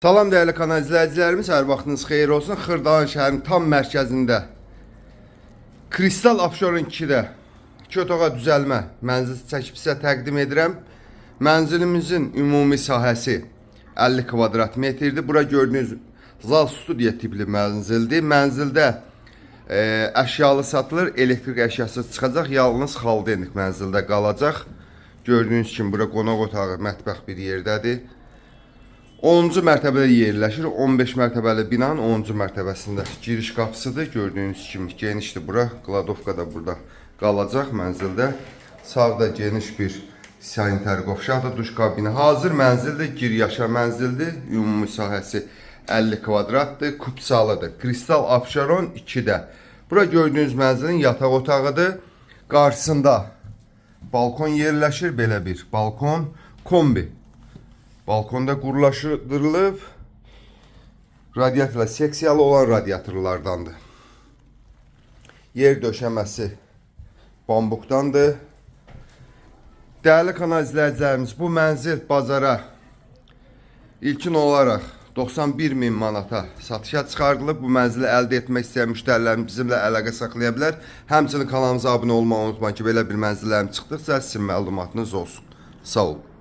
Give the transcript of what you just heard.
Salam değerli kanal izləyicilərimiz, hər vaxtınız xeyir olsun. Xırdalan şəhərinin tam mərkəzində Kristal Abşeron 2-də 2 otağa düzəlmə mənzil çəkib sizə təqdim edirəm. Mənzilimizin ümumi sahəsi 50 kvadrat metrdir. Bura gördüyünüz zal studiya tipli mənzildir. Mənzildə əşyalı satılır, elektrik əşyası çıxacaq, yalnız xaldenik mənzildə qalacaq. Gördüyünüz kimi bura qonaq otağı, mətbəx bir yerdədir. 10-cu mərtəbədə yerləşir. 15 mərtəbəli binanın 10-cu mərtəbəsində giriş qapısıdır. Gördüyünüz kimi genişdir bura. Kladovka da burada qalacaq mənzildə. Sağda geniş bir sanitar qovşaqdır, duş kabini. Hazır mənzildir, gir yaşa mənzildir. Ümumi sahəsi 50 kvadratdır, kupsalıdır. Kristal Abşeron 2-də. Bura gördüyünüz mənzilin yataq otağıdır. Qarşısında balkon yerləşir, belə bir balkon, kombi. Balkonda qurlaşdırılıb, radiatorla seksiyalı olan radiatorlardandır. Yer döşəməsi bambukdandır. Değerli kanal izləyicilərimiz, bu mənzil bazara ilkin olaraq 91.000 manata satışa çıxardılıb. Bu mənzili əldə etmək istəyən müştərilərimiz bizimlə əlaqə saxlaya bilər. Həmçinin kanalımıza abunə olmağı unutmayın ki, belə bir mənzillərim çıxdıqca sizin məlumatınız olsun. Sağ olun.